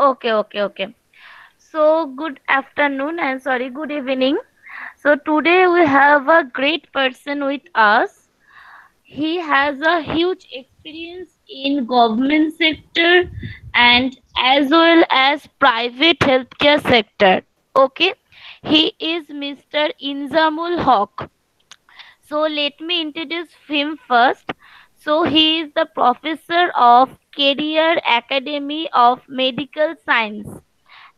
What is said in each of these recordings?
Okay. So, good afternoon and sorry, good evening. So, today we have a great person with us. He has a huge experience in government sector and as well as private healthcare sector. Okay. He is Mr. Inzamul Haq. So, let me introduce him first. So, he is the professor of Career Academy of Medical Science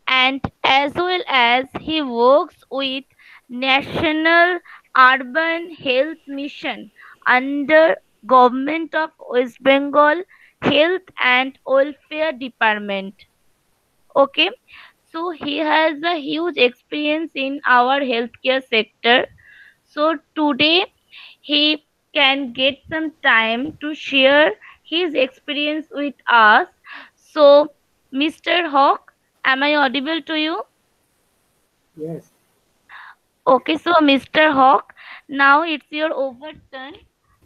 and as well as he works with National Urban Health Mission under Government of West Bengal Health and Welfare Department. Okay, so he has a huge experience in our healthcare sector. So today he can get some time to share his experience with us. So, Mr. Hawk, am I audible to you? Yes. Okay, so Mr. Hawk, now it's your over turn.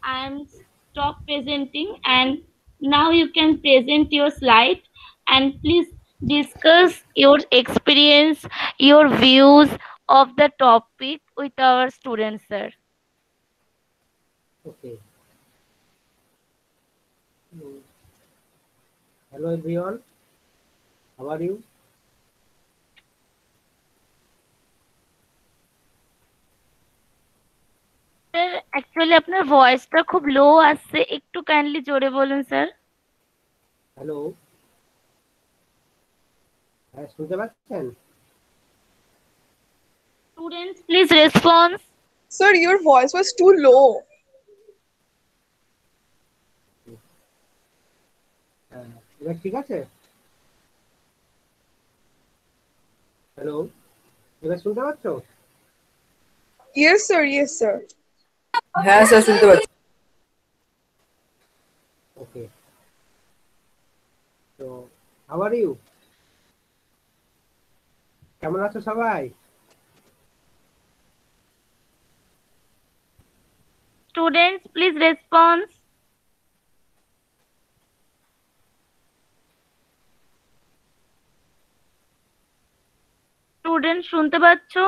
I'm stop presenting and now you can present your slide and please discuss your experience, your views of the topic with our students, sir. Okay. Mm, Hello everyone. How are you? Sir actually আপনার ভয়েসটা খুব লো আসছে একটু kindly জোরে বলুন sir hello. হ্যাঁ, শুনতে পাচ্ছেন? Students please response Sir, your voice was too low. হ্যাঁ, এবার ঠিক আছে? হ্যালো, এবার শুনতে পাচ্ছ? Yes, sir. Yes, sir. হ্যাঁ স্যার শুনতে পাচ্ছি। ওকে। তো হাউ আর ইউ? কেমন আছো সবাই? স্টুডেন্টস প্লিজ রেসপন্স স্টুডেন্ট শুনতে পাচ্ছো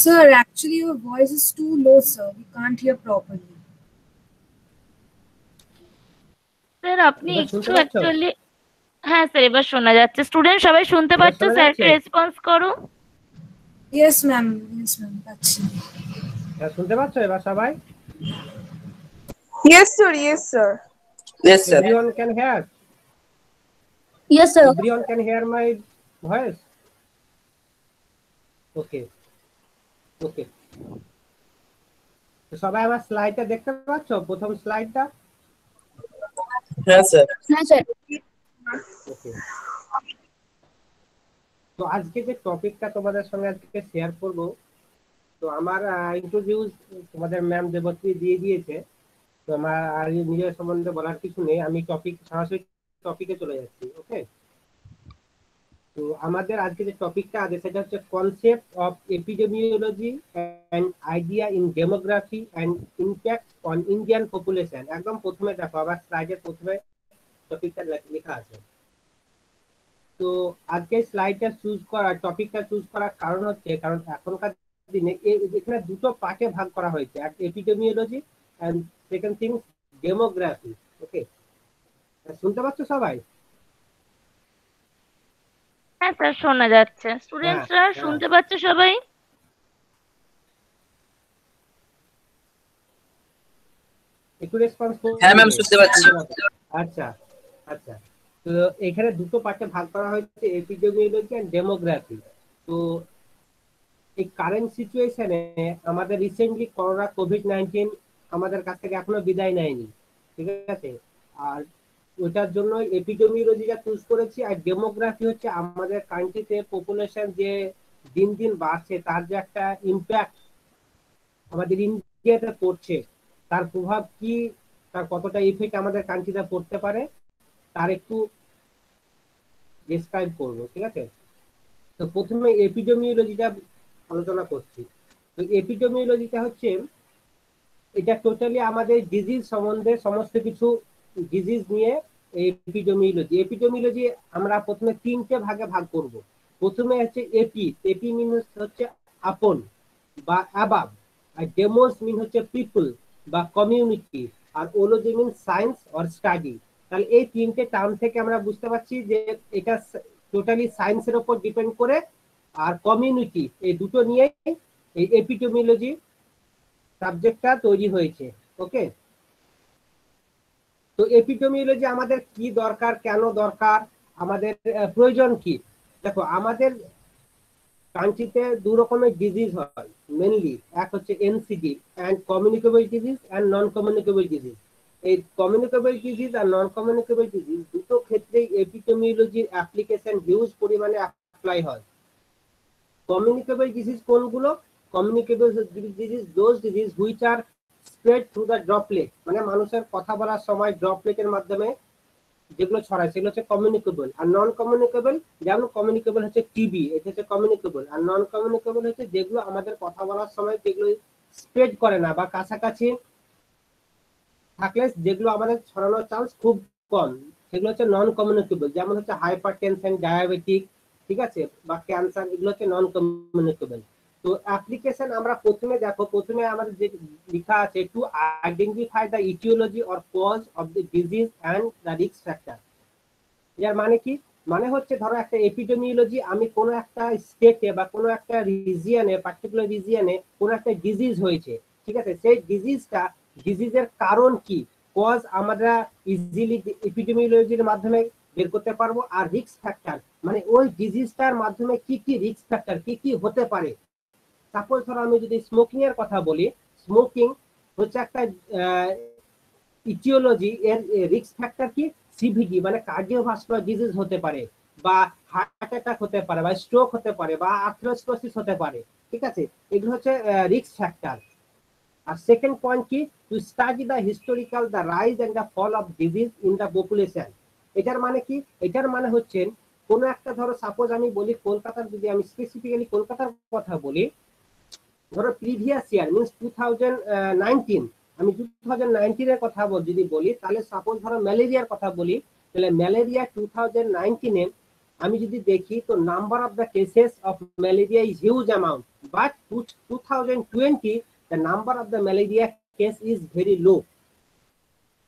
Sir, actually your voice is too low, sir. We can't hear properly. Sir আপনি এবার শুনতে একটু পাচ্ছ? অ্যাকচুয়ালি হ্যাঁ স্যার এবার শোনা যাচ্ছে স্টুডেন্ট সবাই শুনতে এবার পাচ্ছো শোনা স্যারকে যাচ্ছে? রেসপন্স করো Yes, ma'am. Yes, ma'am. That's it. হ্যাঁ, শুনতে পাচ্ছ এবার সবাই? Yes, sir. Yes, sir. Yes, sir. Everyone can hear? Yes, sir. Everyone can hear my voice? ওকে, ওকে। তো সবাই আমার স্লাইডটা দেখতে পাচ্ছ? প্রথম স্লাইডটা? হ্যাঁ স্যার। হ্যাঁ স্যার ওকে। তো আজকে যে টপিকটা তোমাদের সঙ্গে আজকে শেয়ার করব, তো আমার ইন্ট্রোডিউস তোমাদের ম্যাম দেবশ্রী দিয়ে দিয়েছে। তো আমার আর নিজের সম্বন্ধে বলার কিছু নেই, আমি সরাসরি টপিকে চলে যাচ্ছি। ওকে। তো আমাদের আজকে যে টপিকটা আছে সেটা হচ্ছে concept of epidemiology and idea in demography and impact on Indian population. একদম প্রথমে দেখো, আবার স্লাইডের প্রথমে টপিকটা লেখা আছে। তো আজকে স্লাইডটা টপিকটা চুজ করার কারণ হচ্ছে, কারণ এখনকার দিনে এখানে দুটো পার্টে ভাগ করা হয়েছে, এক epidemiology and second thing demography. Okay, শুনতে পাচ্ছ সবাই? হ্যাঁ স্যার শোনা যাচ্ছে হ্যাঁ, স্টুডেন্টসরা হ্যাঁ। শুনতে পাচ্ছে সবাই একটু রেসপন্স হ্যাঁ ম্যাম শুনতে পাচ্ছি। আচ্ছা, আচ্ছা। তো এখানে দুটো পার্টে ভাগ করা হয়েছে, এপিডেমিওলজি এন্ড ডেমোগ্রাফি। তো এই কারেন্ট সিচুয়েশনে আমাদের রিসেন্টলি করোনা কোভিড-19 আমাদের কাছ থেকে এখনো বিদায় নেয়নি, ঠিক আছে? আর ওটার জন্য এপিডেমিওলজিটা চুজ করেছি। আর ডেমোগ্রাফি হচ্ছে আমাদের কান্ট্রিতে পপুলেশন যে দিন দিন বাড়ছে, তার যে একটা ইম্প্যাক্ট আমাদের ইন্ডিয়াতে পড়ছে, তার প্রভাব কি, তার কতটা ইফেক্ট আমাদের কান্ট্রিতে পড়তে পারে, তার একটু ডেসক্রাইব করবো, ঠিক আছে? তো প্রথমে এপিডেমিওলজিটা আলোচনা করছি। তো এপিডেমিওলজিটা হচ্ছে, এটা টোটালি আমাদের ডিজিজ সম্বন্ধে সমস্ত কিছু ডিজিজ নিয়ে এপিডেমিওলজি। এপিডেমিওলজি আমরা প্রথমে তিনটে ভাগে ভাগ করব। প্রথমে হচ্ছে এপি। এপি মিনস হচ্ছে আপন বা অ্যাবাভ, আর ডেমোস মিন হচ্ছে পিপল বা কমিউনিটি, আর ology mean science or study. তাহলে এই তিনটে টার্ম থেকে আমরা বুঝতে পারছি যে এটা টোটালি সায়েন্সের উপর ডিপেন্ড করে, আর কমিউনিটি, এই দুটো নিয়ে এই এপিডেমিওলজি সাবজেক্টটা তৈরি হয়েছে। ওকে, তো এপিডেমিওলজি আমাদের কি দরকার, কেন দরকার, আমাদের প্রয়োজন কি? দেখো, আমাদের কান্ট্রিতে দু রকমের ডিজিজ হয় মেনলি। এক হচ্ছে NCD, and communicable disease and non communicable disease. এই কমিউনিকেবল ডিজিজ আর নন কমিউনিকেবল ডিজিজ দুটো ক্ষেত্রেই এপিডেমিওলজির অ্যাপ্লিকেশন হিউজ পরিমাণে অ্যাপ্লাই হয়। কমিউনিকেবল ডিজিজ কোনগুলো? Communicable disease those disease which are spread through the droplet, মানে মানুষের কথা বলার সময় ড্রপলেটের মাধ্যমে যেগুলো ছড়ায় সেগুলো হচ্ছে কমিউনিকেবল। আর নন কমিউনিকেবল, যেমন কমিউনিকেবল হচ্ছে টিবি, এটা হচ্ছে কমিউনিকেবল। আর নন কমিউনিকেবল হচ্ছে যেগুলো আমাদের কথা বলার সময় যেগুলো স্প্রেড করে না বা কাছাকাছি থাকলে যেগুলো আমাদের ছড়ানোর চান্স খুব কম, সেগুলো হচ্ছে নন কমিউনিকেবল। যেমন হচ্ছে হাইপার টেনশন, ডায়াবেটিক, ঠিক আছে, বা ক্যান্সার, এগুলো হচ্ছে নন কমিউনিকেবল। তো অ্যাপ্লিকেশন আমরা প্রথমে দেখো, প্রথমে আমাদের যে লেখা আছে to identify the aetiology or cause of the disease and the risk factor. এর মানে কি? মানে হচ্ছে ধরো একটা এপিডেমিওলজি, আমি কোনো একটা স্টেটে বা কোনো একটা রিজিয়নে, পার্টিকুলার রিজিয়নে কোনো একটা ডিজিজ হয়েছে, ঠিক আছে, সেই ডিজিজের কারণ কি, কজ আমরা ইজিলি এপিডেমিওলজির মাধ্যমে বের করতে পারবো। আর রিস্ক ফ্যাক্টর মানে ওই ডিজিজটার মাধ্যমে কি কি রিস্ক ফ্যাক্টর কি কি হতে পারে। সাপোজ ধরো আমি যদি স্মোকিং এর কথা বলি, স্মোকিং হচ্ছে একটা ইটিওলজি, এর রিস্ক ফ্যাক্টর কি, সিভিডি মানে কার্ডিওভাস্কুলার ডিজিজ হতে পারে, বা হার্ট অ্যাটাক হতে পারে, বা স্ট্রোক হতে পারে, বা আর্থ্রোস্ক্লেরোসিস হতে পারে, ঠিক আছে, এগুলো হচ্ছে রিস্ক ফ্যাক্টর। আর সেকেন্ড পয়েন্ট কি, to study the historical the rise and the fall of disease in the population. এটার মানে কি? এটার মানে হচ্ছে কোন একটা, ধরো সাপোজ আমি বলি কলকাতার, যদি আমি স্পেসিফিক্যালি কলকাতার কথা বলি, ধরো প্রিভিয়াস ইয়ার মিনস 2019, আমি 2019 এর কথা যদি বলি, তাহলে সাপোজ ধরো ম্যালেরিয়ার কথা বলি, তাহলে ম্যালেরিয়া 2019 এ আমি যদি দেখি, তো number of the cases of malaria is huge amount, but 2020 the number of the malaria case is very low.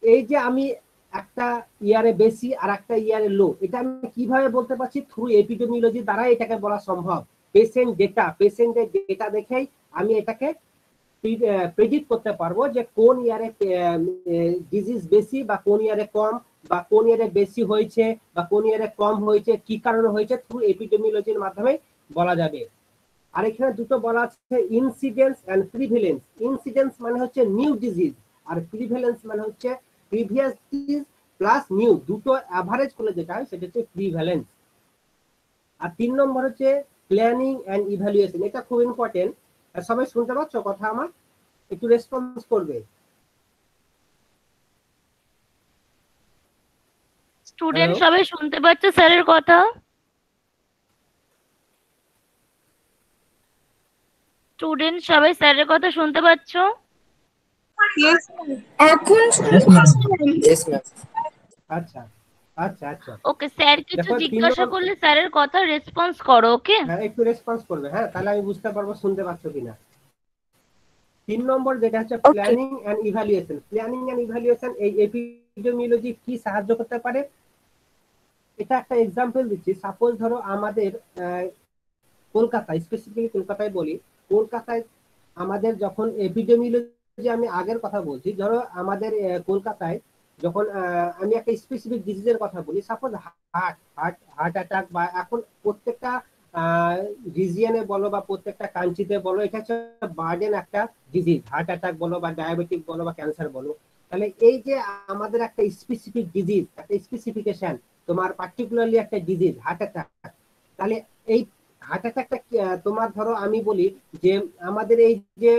এই যে আমি একটা ইয়ারে বেশি আর একটা ইয়ারে লো, এটা আমি কিভাবে বলতে পারছি? থ্রু এপিডেমিওলজি দ্বারা এটাকে বলা সম্ভব। পেশেন্টের ডেটা দেখেই আমি এটাকে প্রেডিক্ট করতে পারবো যে কোন ইয়ারে ডিজিজ বেশি বা কোন ইয়ারে কম, বা কোন ইয়ারে বেশি হয়েছে বা কোন ইয়ারে কম হয়েছে, কি কারণে হয়েছে, থ্রু এপিডেমিওলজির মাধ্যমে বলা যাবে। আর এখানে দুটো বলা আছে, ইনসিডেন্স এন্ড প্রিভ্যালেন্স। ইনসিডেন্স মানে হচ্ছে নিউ ডিজিজ, আর প্রিভ্যালেন্স মানে হচ্ছে প্রিভিয়াস ডিজিজ প্লাস নিউ, দুটো অ্যাভারেজ করলে যেটা হয় সেটা হচ্ছে প্রিভ্যালেন্স। আর 3 নম্বর হচ্ছে প্ল্যানিং এন্ড ইভ্যালুয়েশন। এটা খুব ইম্পর্টেন্ট। সবাই শুনতে পাচ্ছ কথা আমার? একটু রেসপন্স করবে। Student Hello? সবাই শুনতে পাচ্ছে স্যারের কথা? স্টুডেন্ট সবাই স্যারের কথা শুনতে পাচ্ছো? Yes, এখন Yes, শুনতে ma'am. পাচ্ছি ma'am। Yes, ma'am. আচ্ছা আচ্ছা আচ্ছা, ওকে, স্যার কিছু দেখো 3 জিজ্ঞাসা নম্বর, করলে স্যারের কথা রেসপন্স করো, ওকে? হ্যাঁ একটু রেসপন্স করবে, হ্যাঁ, তাহলে আমি বুঝতে পারবো শুনতে পাচ্ছ কিনা। 3 নম্বর যেটা হচ্ছে Okay. Planning and evaluation. Planning and evaluation এই এপিডেমিওলজি কি সাহায্য করতে পারে, এটা একটা এক্সাম্পল দিচ্ছি। সাপোজ ধরো আমাদের কলকাতায়, স্পেসিফিক্যালি কলকাতায় বলি, কলকাতায় আমাদের যখন এপিডেমিওলজি, আমি আগের কথা বলছি, ধরো আমাদের কলকাতায় যখন আমি একটা স্পেসিফিক ডিজিজের কথা বলি, সাপোজ হার্ট অ্যাটাক, বা এখন প্রত্যেকটা রিজিয়নে বলো বা প্রত্যেকটা কান্ট্রিতে বলো, এটা হচ্ছে বার্ডেন একটা ডিজিজ, হার্ট অ্যাটাক বলো বা ডায়াবেটিক বলো বা ক্যান্সার বলো। তাহলে এই যে আমাদের একটা স্পেসিফিক ডিজিজ, একটা স্পেসিফিকেশন, তোমার পার্টিকুলারলি একটা ডিজিজ হার্ট অ্যাটাক, তাহলে এই হার্ট অ্যাটাকটা তোমার ধরো আমি বলি যে আমাদের এই যে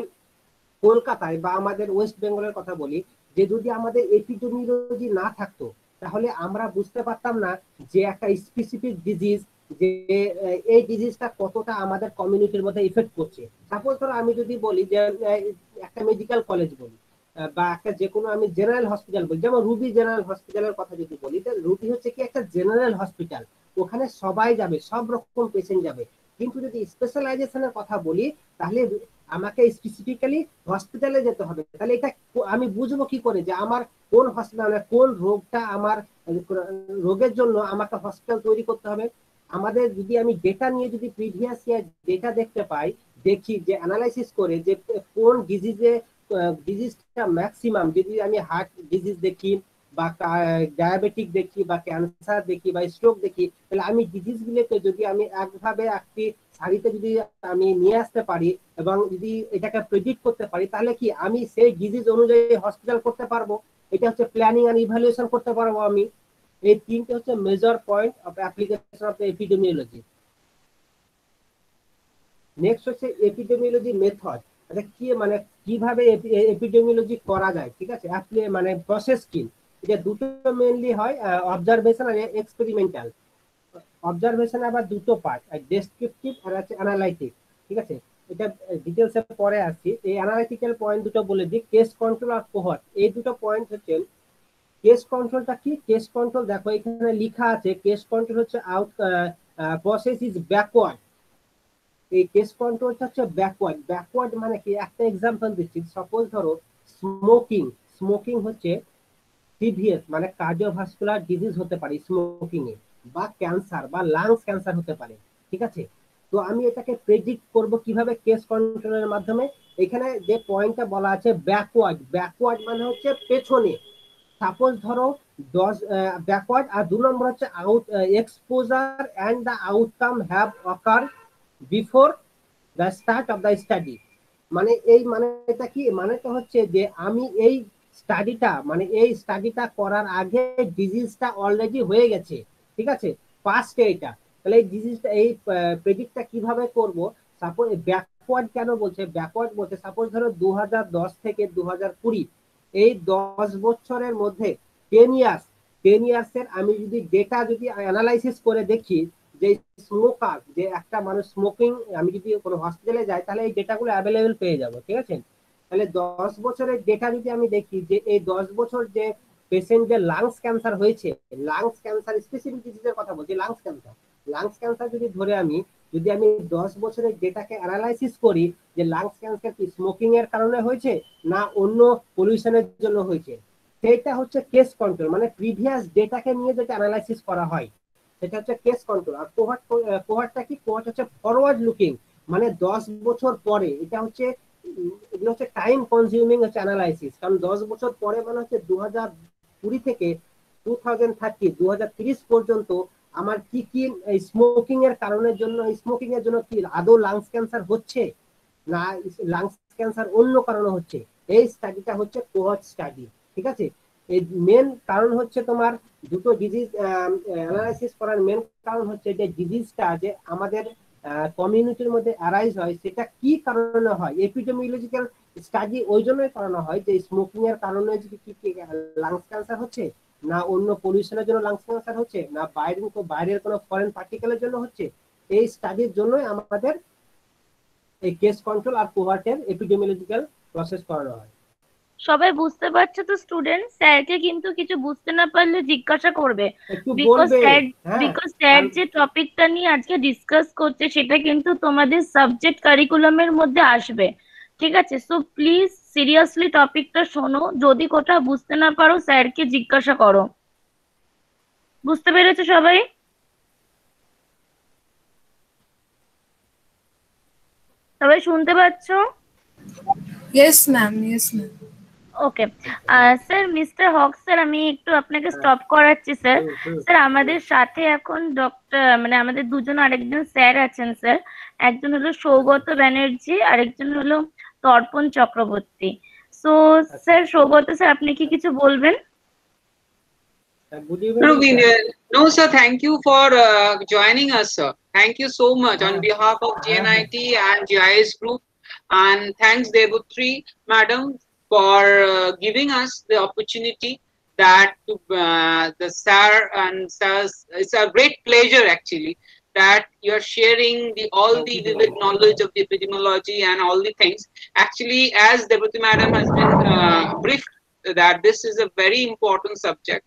কলকাতায় বা আমাদের ওয়েস্ট বেঙ্গলের কথা বলি, যে যদি আমাদের এপিডেমিওলজি না থাকতো, তাহলে আমরা বুঝতে পারতাম না যে একটা স্পেসিফিক ডিজিজ, যে এই ডিজিজটা কতটা আমাদের কমিউনিটির মধ্যে ইফেক্ট করছে। সাপোজ ধরো আমি যদি বলি যে একটা মেডিকেল কলেজ বলি, বা একটা যে কোনো আমি জেনারেল হসপিটাল বলি, যেমন রুবি জেনারেল হসপিটালের কথা যদি বলি, তাহলে রুবি হচ্ছে কি একটা জেনারেল হসপিটাল, ওখানে সবাই যাবে, সব রকম পেশেন্ট যাবে। কিন্তু যদি স্পেশালাইজেশনের কথা বলি, তাহলে আমাকে স্পেসিফিক্যালি হসপিটালে যেতে হবে। তাহলে এটা আমি বুঝবো কি করে যে আমার কোন হসপিটালে কোন রোগটা, আমার রোগের জন্য আমাকে হসপিটাল তৈরি করতে হবে। আমাদের যদি আমি ডেটা নিয়ে যদি প্রিভিয়াস ইয়ার ডেটা দেখতে পাই, দেখি যে অ্যানালাইসিস করে যে কোন ডিজিজটা ম্যাক্সিমাম, যদি আমি হার্ট ডিজিজ দেখি বা ডায়াবেটিক দেখি বা ক্যান্সার দেখি বা স্ট্রোক দেখি, তাহলে আমি ডিজিজগুলোকে যদি আমি একভাবে একটি সারিতে যদি আমি নিয়ে আসতে পারি এবং যদি এটাকে প্রেডিক্ট করতে পারি, তাহলে কি আমি সেই ডিজিজ অনুযায়ী হসপিটাল করতে পারবো। এটা হচ্ছে প্ল্যানিং এন্ড ইভ্যালুয়েশন করতে পারবো আমি। এই তিনটে হচ্ছে major point of application of epidemiology. Next হচ্ছে এপিডেমিওলজি মেথড, এটা কি মানে কিভাবে এপিডেমিওলজি করা যায়, ঠিক আছে, মানে প্রসেস কি। এটা দুটো মেইনলি হয়, অবজারভেশন আর এক্সপেরিমেন্টাল। অবজারভেশন আবার দুটো পার্ট, ডেসক্রিপটিভ আর আছে অ্যানালাইটিক, ঠিক আছে। এটা ডিটেলসে পরে আসছি। এই অ্যানালাইটিক্যাল পয়েন্ট দুটো বলে দিই, কেস কন্ট্রোল আর কোহর্ট। এই দুটো পয়েন্ট হচ্ছে কেস কন্ট্রোলটা কি। কেস কন্ট্রোল দেখো এখানে লেখা আছে, কেস কন্ট্রোল হচ্ছে প্রসেস ইজ ব্যাকওয়ার্ড। এই কেস কন্ট্রোলটা হচ্ছে ব্যাকওয়ার্ড। ব্যাকওয়ার্ড মানে কি, একটা এক্সাম্পল দিচ্ছি। সাপোজ ধরো স্মোকিং, স্মোকিং হচ্ছে সিভিয়াস মানে কার্ডিওভাস্কুলার ডিজিজ হতে পারে স্মোকিং এ, বা ক্যান্সার বা লাংস ক্যান্সার হতে পারে, ঠিক আছে। তো আমি এটাকে প্রেডিক্ট করব কিভাবে, কেস কন্ট্রোলের মাধ্যমে। এখানে যে পয়েন্টটা বলা আছে ব্যাকওয়ার্ড, ব্যাকওয়ার্ড মানে হচ্ছে পেছনে। সাপোজ ধরো ব্যাকওয়ার্ড, আর 2 নম্বর হচ্ছে exposure and the outcome have occur before the start of the study. মানে এই মানেটা কি, মানেটা হচ্ছে যে আমি এই স্টাডিটা করার আগে ডিজিজটা অলরেডি হয়ে গেছে, ঠিক আছে, পাস্টে এটা। তাহলে এই ডিজিজটা, এই প্রেডিক্টটা কিভাবে করব। সাপোজ ব্যাকওয়ার্ড কেন বলছে, ব্যাকওয়ার্ড বলছে সাপোজ ধরো 2010 থেকে 2020 এই 10 বছরের মধ্যে 10 ইয়ার্সের আমি যদি ডেটা যদি অ্যানালাইসিস করে দেখি, যে স্মোকার, যে একটা মানুষ স্মোকিং, আমি যদি কোনো হসপিটালে যাই তাহলে এই ডেটাগুলো অ্যাভেলেবেল পেয়ে যাবো, ঠিক আছে। তাহলে 10 বছরের ডেটা যদি আমি দেখি, যে এই 10 বছর যে পেশেন্টদের লাংস ক্যান্সার হয়েছে, লাংস ক্যান্সার স্পেসিফিক ডিজিজের কথা বলছি, লাংস ক্যান্সার। লাংস ক্যান্সার যদি ধরে যদি আমি 10 বছরের ডেটাকে অ্যানালাইসিস করি, যে লাংস ক্যান্সার কি স্মোকিং এর কারণে হয়েছে না অন্য পলিউশনের জন্য হয়েছে, সেটা হচ্ছে কেস কন্ট্রোল। মানে প্রিভিয়াস ডেটাকে নিয়ে যেটা অ্যানালাইসিস করা হয় সেটা হচ্ছে কেস কন্ট্রোল। আর কোহর্টটা কি, কোহর্ট হচ্ছে ফরওয়ার্ড লুকিং, মানে 10 বছর পরে। এটা হচ্ছে এগুলো হচ্ছে টাইম কনজিউমিং হচ্ছে অ্যানালাইসিস, কারণ 10 বছর পরে মানে হচ্ছে 2020 থেকে 2030 পর্যন্ত আমার কি কি স্মোকিং এর কারণের জন্য, স্মোকিং এর জন্য কি আদৌ লাংস ক্যান্সার হচ্ছে না লাংস ক্যান্সার অন্য কারণে হচ্ছে, এই স্টাডিটা হচ্ছে কোহর্ট স্টাডি, ঠিক আছে। এই মেন কারণ হচ্ছে তোমার দুটো ডিজিজ অ্যানালাইসিস করার মেন কারণ হচ্ছে যে ডিজিজটা যে আমাদের কমিউনিটির মধ্যে অ্যারাইজ হয় সেটা কি কারণে হয়। এপিডেমিওলজিক্যাল স্টাডি ওই জন্যই করানো হয় যে স্মোকিং এর কারণে যদি কি লাংস ক্যান্সার হচ্ছে, না অন্য পলিউশনের জন্য লাংস ক্যান্সার হচ্ছে, না বাইরের কোনো ফরেন পার্টিকেলের জন্য হচ্ছে। এই স্টাডির জন্যই আমাদের এই কেস কন্ট্রোল আর কোহর্টের এপিডেমিওলজিক্যাল প্রসেস করানো হয়। সবাই বুঝতে পারছে তো স্টুডেন্ট? স্যারকে কিন্তু কিছু বুঝতে না পারলে জিজ্ঞাসা করবে, একটু বিকজ বলবে, স্যার হ্যাঁ, বিকজ স্যার যে টপিকটা নিয়ে আজকে ডিসকাস করছে সেটা কিন্তু তোমাদের সাবজেক্ট কারিকুলামের মধ্যে আসবে, ঠিক আছে। সো প্লিজ সিরিয়াসলি টপিকটা শোনো, যদি কোথাও বুঝতে না পারো স্যারকে জিজ্ঞাসা করো। বুঝতে পেরেছো সবাই? সবাই শুনতে পাচ্ছো? Yes, ma'am. Yes, ma'am. Okay sir, mister Haque sir, আমি একটু আপনাকে স্টপ করাচ্ছি স্যার। স্যার আমাদের সাথে এখন ডক্টর মানে আমাদের দুজন আরেকজন স্যার আছেন স্যার। একজন হলো সৌগত ব্যানার্জি, আরেকজন হলো Tarpan Chakraborty. So sir, Saugata sir আপনি কি কিছু বলবেন? Good No, evening. no, sir. Thank you for joining us, sir. Thank you so much on behalf of GNIT and GIS Group, and thanks Devutri, madam, for giving us the opportunity that the sir and sirs. It's a great pleasure actually that you're sharing all the vivid knowledge of the epidemiology and all the things. Actually, as Deputy Madam has been briefed, that this is a very important subject,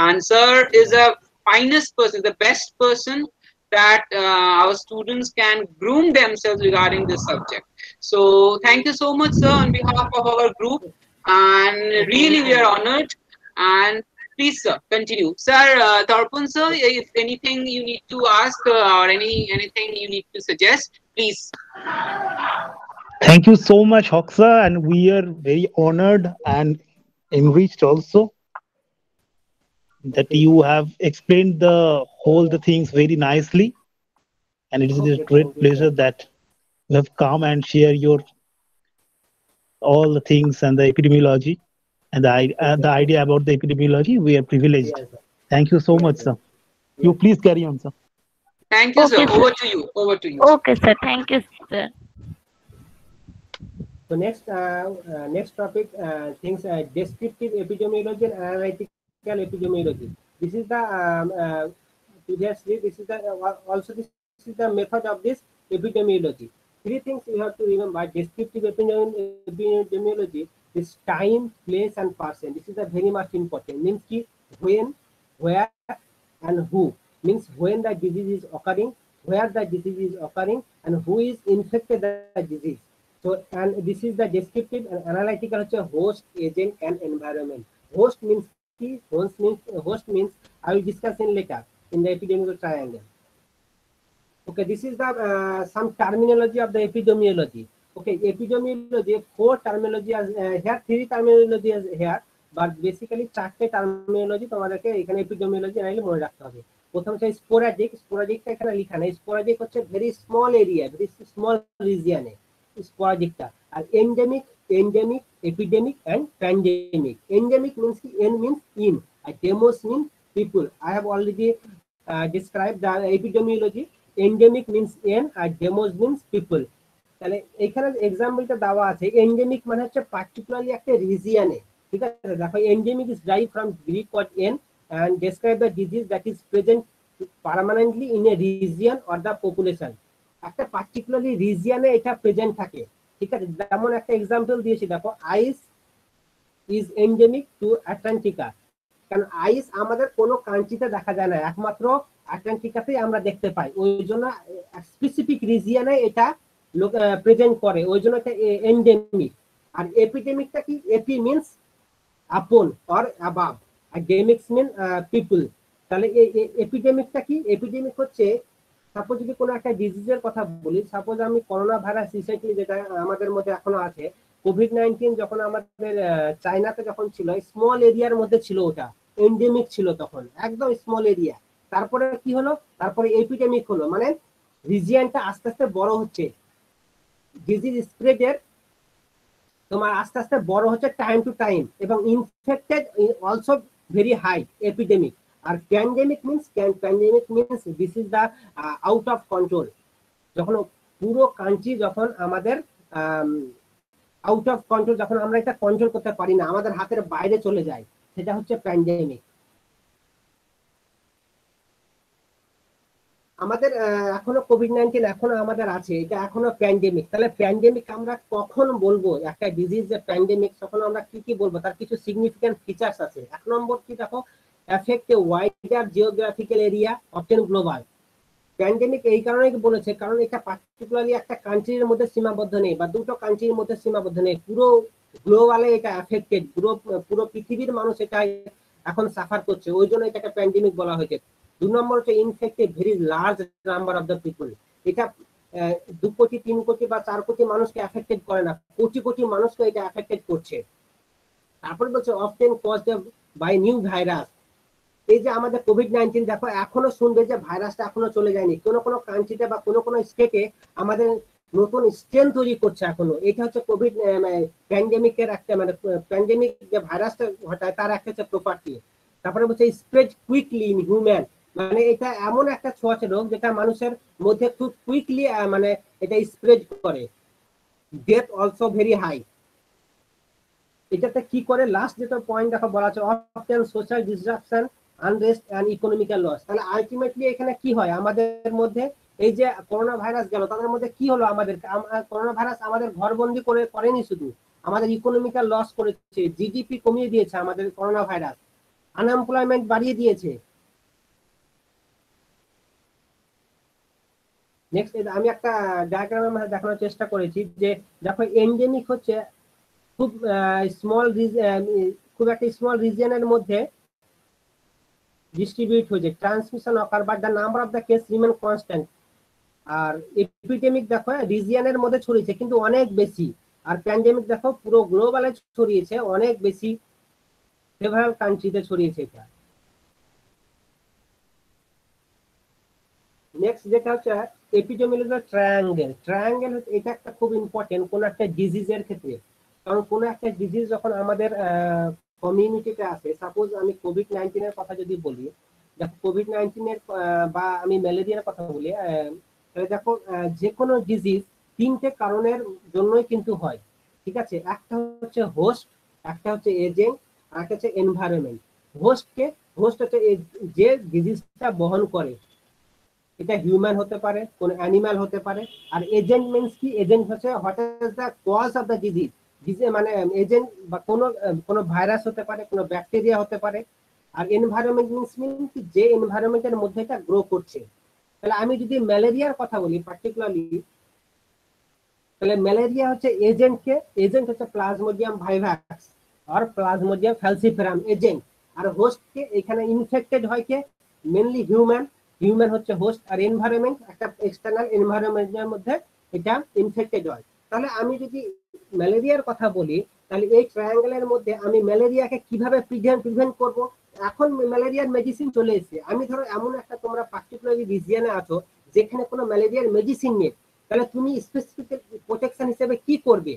and sir is a finest person, the best person that our students can groom themselves regarding this subject. So thank you so much, sir, on behalf of our group, and really we are honored. And please, sir, continue. Sir, Tarpon, sir, if anything you need to ask or anything you need to suggest, please. Thank you so much, Hoxa, and we are very honored and enriched also that you have explained the things very nicely, and it is a Okay, great thank you, pleasure sir. that you have come and share your all the things and the epidemiology and the Exactly. idea about the epidemiology. We are privileged. Yes, sir. Thank you so Yes, much, sir. sir. You Yes, please carry on, sir. Thank you, sir. Okay, sir. Over to you. Over to you. Okay, sir. Thank you, sir. So next topic, things descriptive epidemiology and analytical epidemiology. This is the previously this is the also this is the method of this epidemiology. Three things you have to remember: descriptive epidemiology is time, place, and person. This is a very much important. Means ki when, where, and who. Means when the disease is occurring, where the disease is occurring, and who is infected the disease. So, and this is the descriptive and analytical host, agent, and environment. Host means key. Host means I will discuss in later in the epidemiological triangle. Okay, this is the some terminology of the epidemiology. Okay, epidemiology, four terminology as here, three terminology is here, but basically চারটে terminology তোমাদেরকে এখানে epidemiology নাইলে মনে রাখতে হবে। প্রথম হচ্ছে sporadic, sporadicটা এখানে লেখা নেই। sporadic হচ্ছে very small area, very small region A sporadicটা। R endemic, epidemic, and pandemic. Endemic means N means in, and demos means people. I have already described the epidemiology. Endemic means N R demos means people. তাহলে এখানে এক্সাম্পলটা দেওয়া আছে। Endemic মানে হচ্ছে particularly একটা রিজিয়নে, ঠিক আছে। দেখো endemic is drive from Greek word en and describe the disease that is present permanently in a region or the population. একটা পার্টিকুলারলি রিজিয়নে এটা প্রেজেন্ট থাকে, ঠিক আছে। যেমন একটা এক্সাম্পল দিয়েছি, দেখো আইস ইজ এন্ডেমিক টু আটলান্টিকা। কারণ আইস আমাদের কোনো কান্ট্রিতে দেখা যায় না, একমাত্র আটলান্টিকাতেই আমরা দেখতে পাই। ওই জন্য স্পেসিফিক রিজিয়নে এটা প্রেজেন্ট করে, ওই জন্য এটা এন্ডেমিক। আর এপিডেমিকটা কি? Epi means upon or above, আর ডেমিক্স মিন পিপল। তাহলে এপিডেমিকটা কি? এপিডেমিক হচ্ছে সাপোজ যদি কোনো একটা ডিজিজের কথা বলি, সাপোজ আমি করোনা ভাইরাস রিসেন্টলি যেটা আমাদের মধ্যে এখনো আছে, কোভিড-19 যখন আমাদের চায়নাতে যখন ছিল, স্মল এরিয়ার মধ্যে ছিল, ওটা এন্ডেমিক ছিল তখন, একদম স্মল এরিয়া। তারপরে কি হলো? তারপরে এপিডেমিক হলো, মানে রিজিয়নটা আস্তে আস্তে বড় হচ্ছে, ডিজিজ স্প্রেডের তোমার আস্তে আস্তে বড় হচ্ছে টাইম টু টাইম, এবং infected also very high, epidemic. আর pandemic means this is the out of control, যখন পুরো কান্ট্রি যখন আমাদের আউট অফ কন্ট্রোল, যখন আমরা এটা কন্ট্রোল করতে পারি না, আমাদের হাতের বাইরে চলে যায়, সেটা হচ্ছে প্যান্ডেমিক। আমাদের এখনো কোভিড-19 এখনো আমাদের আছে, এটা এখনো প্যান্ডেমিক। তাহলে প্যান্ডেমিক আমরা কখন বলবো একটা ডিজিজ যে প্যান্ডেমিক, তখন আমরা কি কি বলবো? তার কিছু সিগনিফিকেন্ট ফিচার্স আছে। এক নম্বর কি, দেখো effect a wider geographical area, often global. Pandemic এই কারণে বলেছে কারণ এটা পার্টিকুলারলি একটা কান্ট্রির মধ্যে সীমাবদ্ধ নেই, বা দুটো কান্ট্রির মধ্যে সীমাবদ্ধ নেই, পুরো গ্লোবালে এটা এফেক্টেড, পুরো পৃথিবীর মানুষ এটা এখন সাফার করছে, ওই জন্য এটাকে প্যান্ডেমিক বলা হয়েছে। 2 নম্বর হচ্ছে infected very large number of the people. এটা 2 কোটি 3 কোটি বা 4 কোটি মানুষকে এফেক্টেড করে না, কোটি কোটি মানুষকে এটা এফেক্টেড করছে। তারপর বলছে often caused by new virus. এই যে আমাদের কোভিড-19, দেখো এখনো শুনবে যে ভাইরাসটা এখনো চলে যায়নি, কোনো কোনো কান্ট্রিতে বা কোনো কোনো স্টেটে আমাদের নতুন স্ট্রেন তৈরি করছে এখনো। এটা হচ্ছে কোভিড প্যান্ডেমিকের একটা, মানে প্যান্ডেমিক যে ভাইরাসটা ঘটায় তার একটা হচ্ছে প্রপার্টি। তারপরে বলছে স্প্রেড কুইকলি ইন হিউম্যান, মানে এটা এমন একটা ছোঁয়াচে রোগ যেটা মানুষের মধ্যে খুব কুইকলি মানে এটা স্প্রেড করে। Death also very high. এটাতে কি করে? লাস্ট যেটা পয়েন্ট দেখো বলা আছে, often social disruption unrest and economical loss. তাহলে আলটিমেটলি এখানে কি হয় আমাদের মধ্যে, এই যে করোনা ভাইরাস গেল তাদের মধ্যে কি হলো, আমাদের করোনা ভাইরাস আমাদের ঘরবন্দি করেনি, শুধু আমাদের ইকোনমিক্যাল লস করেছে, জিডিপি কমিয়ে দিয়েছে আমাদের করোনা ভাইরাস, আনএমপ্লয়মেন্ট বাড়িয়ে দিয়েছে। নেক্সট আমি একটা ডায়াগ্রামের মধ্যে দেখানোর চেষ্টা করেছি যে দেখো এন্ডেমিক হচ্ছে খুব খুব একটা স্মল রিজিয়নের মধ্যে ডিস্ট্রিবিউট হয়েছে, transmission occur but the number of the case remain constant. আর এপিডেমিক দেখো রিজিয়নের মধ্যে ছড়িয়েছে কিন্তু অনেক বেশি, আর প্যান্ডেমিক দেখো পুরো গ্লোবালে ছড়িয়েছে অনেক বেশি, সেভারাল কান্ট্রিতে ছড়িয়েছে এটা। নেক্সট যেটা হচ্ছে এপিডেমিওলজি ট্রায়াঙ্গেল। ট্রায়াঙ্গেল এটা একটা খুব ইম্পর্টেন্ট কোন একটা ডিজিজের ক্ষেত্রে, কারণ কোন একটা ডিজিজ যখন আমাদের কমিউনিটিতে আসে, সাপোজ আমি কোভিড-19 এর কথা যদি বলি, দেখো কোভিড-19 এর বা আমি ম্যালেরিয়ার কথা বলি, তাহলে দেখো যে কোনো ডিজিজ তিনটে কারণের জন্যই কিন্তু হয়, ঠিক আছে। একটা হচ্ছে হোস্ট, একটা হচ্ছে এজেন্ট, আর একটা হচ্ছে এনভায়রনমেন্ট। হোস্ট হচ্ছে যে ডিজিজটা বহন করে, এটা হিউম্যান হতে পারে, কোন অ্যানিমাল হতে পারে। আর এজেন্ট মিন্স কি, এজেন্ট হচ্ছে what is the cause of the disease, মানে এজেন্ট বা কোনো ভাইরাস হতে পারে, কোনো ব্যাকটেরিয়া হতে পারে। আর এনভায়রনমেন্ট মিন্স কি, যে এনভায়রনমেন্টের মধ্যে এটা গ্রো করছে। তাহলে আমি যদি ম্যালেরিয়ার কথা বলি পার্টিকুলারলি, তাহলে ম্যালেরিয়া হচ্ছে এজেন্ট হচ্ছে প্লাজমোডিয়াম ভাইভাক্স আর প্লাজমোডিয়াম ফ্যালসিফেরাম এজেন্ট। আর হোস্টকে এখানে ইনফেক্টেড হয় কে, মেনলি হিউম্যান হচ্ছে হোস্ট, আর এনভায়রনমেন্ট একটা এক্সটার্নাল এনভায়রনমেন্টের মধ্যে এটা ইনফেক্টেড হয়। তাহলে আমি যদি ম্যালেরিয়ার কথা বলি, তাহলে এই ট্রায়াঙ্গেলের মধ্যে আমি ম্যালেরিয়াকে কিভাবে প্রিভেন্ট করব, এখন ম্যালেরিয়ার মেডিসিন চলে এসেছে। আমি ধরো এমন একটা তোমরা পার্টিকুলারলি রিজিয়নে আছো যেখানে কোনো ম্যালেরিয়ার মেডিসিন নেই, তাহলে তুমি স্পেসিফিক প্রোটেকশন হিসেবে কি করবে?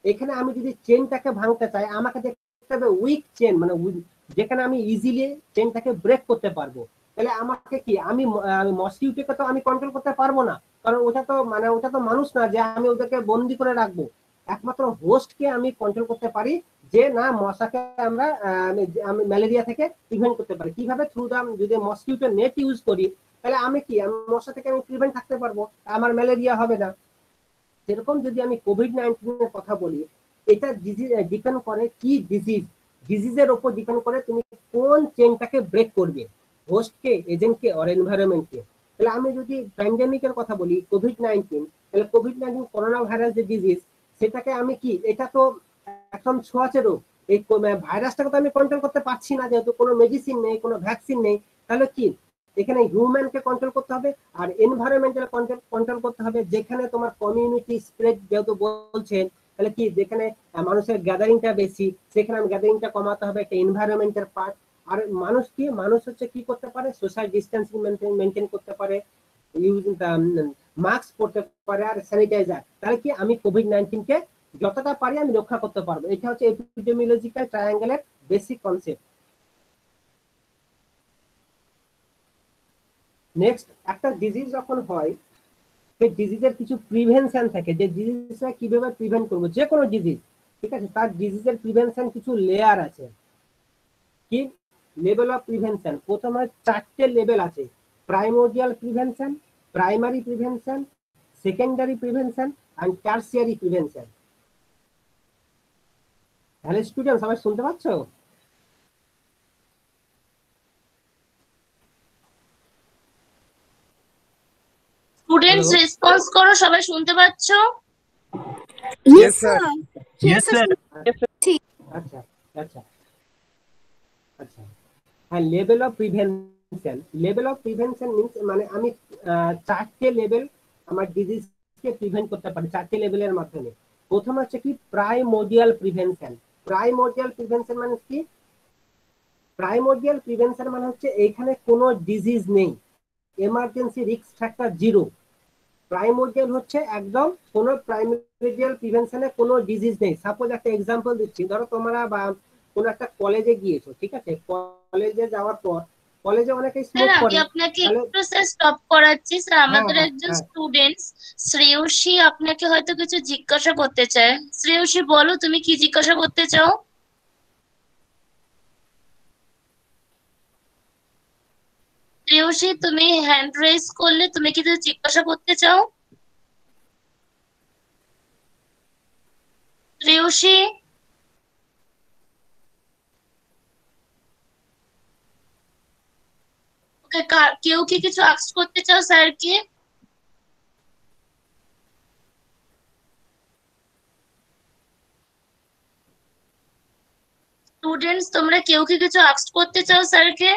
এখানে আমি যদি চেনটাকে ভাঙতে চাই, আমাকে দেখতে হবে উইক চেন, মানে যেখানে আমি ইজিলি চেনটাকে ব্রেক করতে পারবো। তাহলে আমাকে কি, আমি মসকিউটোকে তো আমি কন্ট্রোল করতে পারবো না, কারণ ওটা তো মানুষ না যে আমি ওদেরকে বন্দি করে রাখবো। একমাত্র হোস্টকে আমি কন্ট্রোল করতে পারি, যে না মশাকে আমি ম্যালেরিয়া থেকে প্রিভেন্ট করতে পারি। কিভাবে? থ্রু দা, যদি মসকিউটো নেট ইউজ করি, তাহলে আমি মশা থেকে আমি প্রিভেন্ট থাকতে পারবো, আমার ম্যালেরিয়া হবে না। সেরকম যদি আমি কোভিড-19 এর কথা বলি, এটা ডিপেন্ড করে কি ডিজিজের উপর ডিপেন্ড করে তুমি কোন চেনটাকে ব্রেক করবে, হোস্টকে, এজেন্টকে আর এনভায়রনমেন্টকে। তাহলে আমি যদি প্যান্ডেমিকের কথা বলি কোভিড-19, তাহলে কোভিড-19 করোনা ভাইরাস যে ডিজিজ, সেটাকে আমি কি, এটা তো একদম ছোঁয়াচে রোগ, এই ভাইরাসটাকে তো আমি কন্ট্রোল করতে পারছি না, যেহেতু কোনো মেডিসিন নেই, কোনো ভ্যাকসিন নেই। তাহলে কি, এখানে হিউম্যানকে কন্ট্রোল করতে হবে আর এনভায়রনমেন্টাল কন্ট্রোল করতে হবে। যেখানে তোমার কমিউনিটি স্প্রেড যেহেতু বলছেন, তাহলে কি যেখানে মানুষের গ্যাদারিংটা বেশি, সেখানে গ্যাদারিংটা কমাতে হবে, একটা এনভায়রনমেন্টের পার্ট। আর মানুষ হচ্ছে কি করতে পারে, সোশ্যাল ডিস্টেন্সিং মেনটেন করতে পারে, মাস্ক পরতে পারে আর স্যানিটাইজার। তাহলে কি আমি কোভিড-19 কে যতটা পারি আমি রক্ষা করতে পারবো। এটা হচ্ছে এপিডেমিওলজিক্যাল ট্রায়াঙ্গেলের বেসিক কনসেপ্ট। নেক্সট, একটা ডিজিজ যখন হয়, সেই ডিজিজের কিছু প্রিভেনশন থাকে, যে ডিজিজটা কিভাবে প্রিভেন্ট করবো, যে কোনো ডিজিজ, ঠিক আছে, তার ডিজিজের প্রিভেনশন কিছু লেয়ার আছে। কি লেভেল অফ প্রিভেনশন? প্রথমে 4টে লেভেল আছে: primordial prevention, primary prevention, secondary prevention and tertiary prevention. তাহলে স্টুডেন্ট সবাই শুনতে পাচ্ছ? স্টুডেন্টস রেসপন্স করো, সবাই শুনতে পাচ্ছ? Yes, sir. Yes, sir. আচ্ছা আচ্ছা আচ্ছা হ্যাঁ, level of prevention. Level of prevention means মানে আমি 4টে লেভেল আমার ডিজিজকে প্রিভেন্ট করতে পারি 4টে লেভেলের মাধ্যমে। প্রথম হচ্ছে কি প্রাইমোর্ডিয়াল প্রিভেনশন। প্রাইমোর্ডিয়াল প্রিভেনশন মানে কি? প্রাইমোর্ডিয়াল প্রিভেনশন মানে হচ্ছে এইখানে কোনো ডিজিজ নেই, এমার্জেন্সি রিস্ক ফ্যাক্টর 0। প্রাইমোর্ডিয়াল হচ্ছে একদম কোনো প্রাইমোর্ডিয়াল প্রিভেনশনে কোনো ডিজিজ নেই। সাপোজ একটা এক্সাম্পল দিচ্ছি, ধরো তোমরা বা কোনো একটা কলেজে গিয়েছো, ঠিক আছে, কলেজে যাওয়ার পর কলেজে অনেকে স্মোক স্যার, আমি করে। আপনাকে তাহলে একটু স্যার স্টপ করাচ্ছি। স্যার, হ্যাঁ আমাদের হ্যাঁ একজন হ্যাঁ স্টুডেন্ট শ্রেয়সী আপনাকে হয়তো কিছু জিজ্ঞাসা করতে চায়। শ্রেয়সী, বলো তুমি কি জিজ্ঞাসা করতে চাও? প্রেয়সী, তুমি হ্যান্ড রেজ করলে, তুমি কি কিছু জিজ্ঞাসা করতে চাও? প্রেয়সী, ওকে, কেউ কি কিছু আস্ক করতে চাও স্যারকে? স্টুডেন্টস, তোমরা কেউ কি কিছু আস্ক করতে চাও স্যারকে?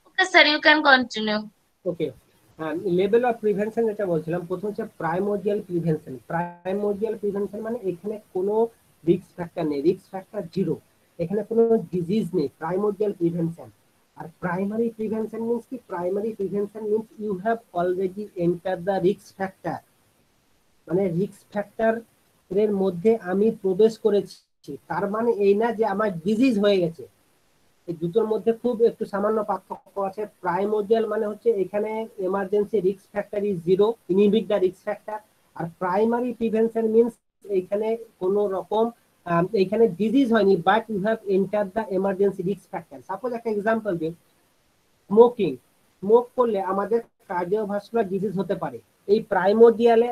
Okay sir, you can continue. Okay, level of prevention যেটা বলছিলাম, প্রথম হচ্ছে প্রাইমোরডিয়াল প্রিভেনশন। প্রাইমোরডিয়াল প্রিভেনশন মানে এখানে কোনো রিস্ক ফ্যাক্টর নেই, রিস্ক ফ্যাক্টর জিরো, এখানে কোনো ডিজিজ নেই, প্রাইমোরডিয়াল প্রিভেনশন। আর প্রাইমারি প্রিভেনশন মিন্স কি? Primary prevention means you have already enter the risk factor, মানে রিস্ক ফ্যাক্টর এর মধ্যে আমি প্রবেশ করেছি, তার মানে এই না যে আমার ডিজিজ হয়ে গেছে। এই দুটোর মধ্যে খুব একটু সামান্য পার্থক্য আছে। প্রাইমোরডিয়াল মানে হচ্ছে এখানে emergency risk factor is zero, inhibit the risk factor. আর প্রাইমারি প্রিভেনশন মিন্স এইখানে কোনো রকম এইখানে ডিজিজ হয়নি, but you have enter the emergency risk factor. Suppose একটা এক্সাম্পল দিই, স্মোকিং, স্মোক করলে আমাদের কার্ডিওভাস্কুলার ডিজিজ হতে পারে। এই প্রাইমোরডিয়ালে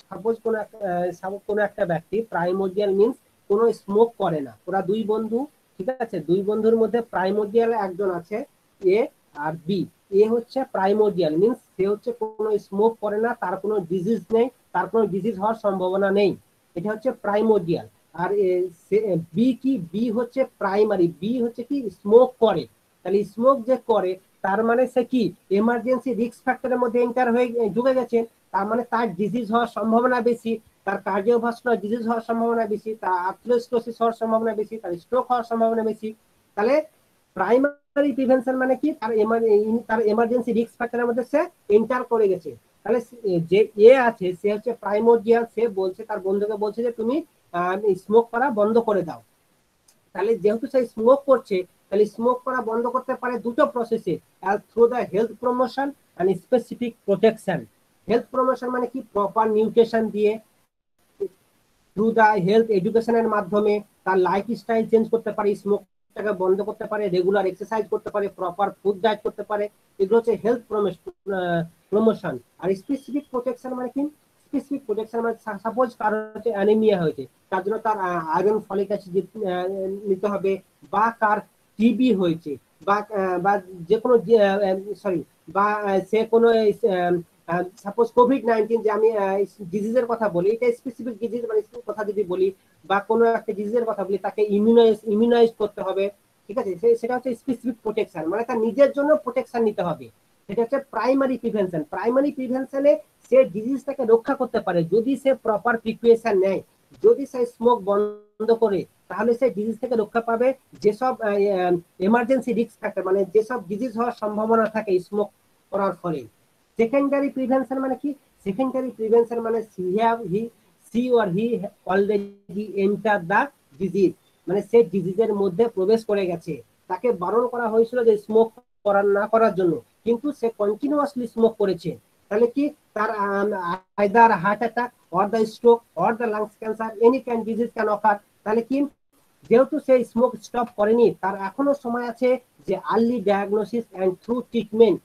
সাপোজ কোনো একটা ব্যক্তি, প্রাইমোরডিয়াল মিন্স কোনো স্মোক করে না, ওরা দুই বন্ধু, ঠিক আছে, দুই বন্ধুর মধ্যে প্রাইমোরডিয়াল একজন আছে, এ আর বি। এ হচ্ছে প্রাইমোরডিয়াল মিন্স সে হচ্ছে কোনো স্মোক করে না, তার কোনো ডিজিজ নেই, তার কোনো ডিজিজ হওয়ার সম্ভাবনা নেই, এটা হচ্ছে প্রাইমোরডিয়াল। আর বি কি? বি হচ্ছে প্রাইমারি, বি হচ্ছে কি? স্মোক করে। তাহলে স্মোক যে করে তার মানে সে কি? এমার্জেন্সি রিস্ক ফ্যাক্টরের মধ্যে এন্টার হয়ে ঢুকে গেছে, তার মানে তার ডিজিজ হওয়ার সম্ভাবনা বেশি, তার কার্ডিওভাস্কুলার ডিজিজ হওয়ার সম্ভাবনা বেশি, তার আর্থ্রোস্ক্লেরোসিস হওয়ার সম্ভাবনা বেশি, তার স্ট্রোক হওয়ার সম্ভাবনা বেশি। তাহলে প্রাইমারি প্রিভেনশন মানে কি? তার এমার্জেন্সি রিস্ক ফ্যাক্টরের মধ্যে সে এন্টার করে গেছে। তাহলে যে এ আছে সে হচ্ছে প্রাইমোরডিয়াল, সে বলছে তার বন্ধুকে বলছে যে তুমি স্মোক করা বন্ধ করে দাও। তাহলে যেহেতু সে স্মোক করছে, তাহলে স্মোক করা বন্ধ করতে পারে দুটো প্রসেসে, through the health promotion and specific protection. Health promotion মানে কি? প্রপার নিউট্রিশন দিয়ে, থ্রু দ্য হেলথ এডুকেশনের মাধ্যমে তার লাইফস্টাইল চেঞ্জ করতে পারে, স্মোকটাকে বন্ধ করতে পারে, রেগুলার এক্সারসাইজ করতে পারে, প্রপার ফুড ডায়েট করতে পারে, এগুলো হচ্ছে হেলথ প্রমোশন। আর স্পেসিফিক প্রোটেকশন মানে কি? স্পেসিফিক প্রোটেকশন মানে সাপোজ কারো হচ্ছে অ্যানিমিয়া হয়েছে, তার জন্য তার আয়রন ফলিক অ্যাসিড নিতে হবে, বা কার টিবি হয়েছে, বা যে কোনো সরি, বা সে কোনো সাপোজ কোভিড-19, যে আমি ডিজিজের কথা বলি, এটা স্পেসিফিক ডিজিজ মানে কথা যদি বলি, বা কোনো একটা ডিজিজের কথা বলি, তাকে ইমিউনাইজ করতে হবে, ঠিক আছে, সেটা হচ্ছে স্পেসিফিক প্রোটেকশন, মানে তার নিজের জন্য প্রোটেকশন নিতে হবে। সেটা হচ্ছে প্রাইমারি প্রিভেনশন। প্রাইমারি প্রিভেনশনে সে ডিজিজটাকে রক্ষা করতে পারে যদি সে প্রপার প্রিকশন নেয়, যদি সে স্মোক বন্ধ করে, তাহলে সে ডিজিজ থেকে রক্ষা পাবে। যেসব এমার্জেন্সি রিস্ক ফ্যাক্টর মানে যেসব ডিজিজ হওয়ার সম্ভাবনা থাকে স্মোক করার ফলে। সেকেন্ডারি প্রিভেনশন মানে কি? সেকেন্ডারি প্রিভেনশন মানে she or he already enter the disease, মানে সে ডিজিজের মধ্যে প্রবেশ করে গেছে, তাকে বারণ করা হয়েছিল যে স্মোক না করার জন্য, কিন্তু সে কন্টিনিউয়াসলি স্মোক করেছে। তাহলে কি? তার either heart attack or the stroke or the lungs cancer, any kind disease can occur. তাহলে কি? যেহেতু সে স্মোক স্টপ করেনি, তার এখনো সময় আছে যে early diagnosis and through treatment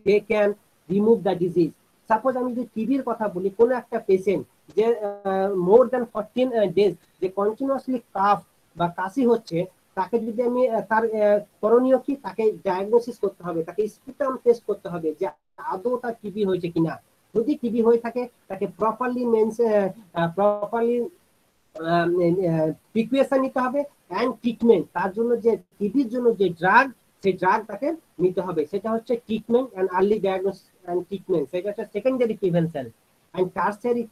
they can remove the disease. Suppose আমি যদি টিবির কথা বলি, কোনো একটা পেশেন্ট যে মোর দেন 14 ডেজ যে কন্টিনিউয়াসলি কাফ বা কাশি হচ্ছে, তাকে যদি আমি তার করণীয় কি? তাকে ডায়াগনোসিস করতে হবে, তাকে স্পুটাম টেস্ট করতে হবে যে আদৌ তার টিবি হয়েছে কিনা। যদি টিবি হয়ে থাকে, তাকে প্রপারলি প্রিকুয়েশন নিতে হবে অ্যান্ড ট্রিটমেন্ট। তার জন্য যে টিবির জন্য যে ড্রাগ, সেই ড্রাগ তাকে নিতে হবে, সেটা হচ্ছে treatment and early diagnosis and treatment, সেটা হচ্ছে secondary prevention. And tertiary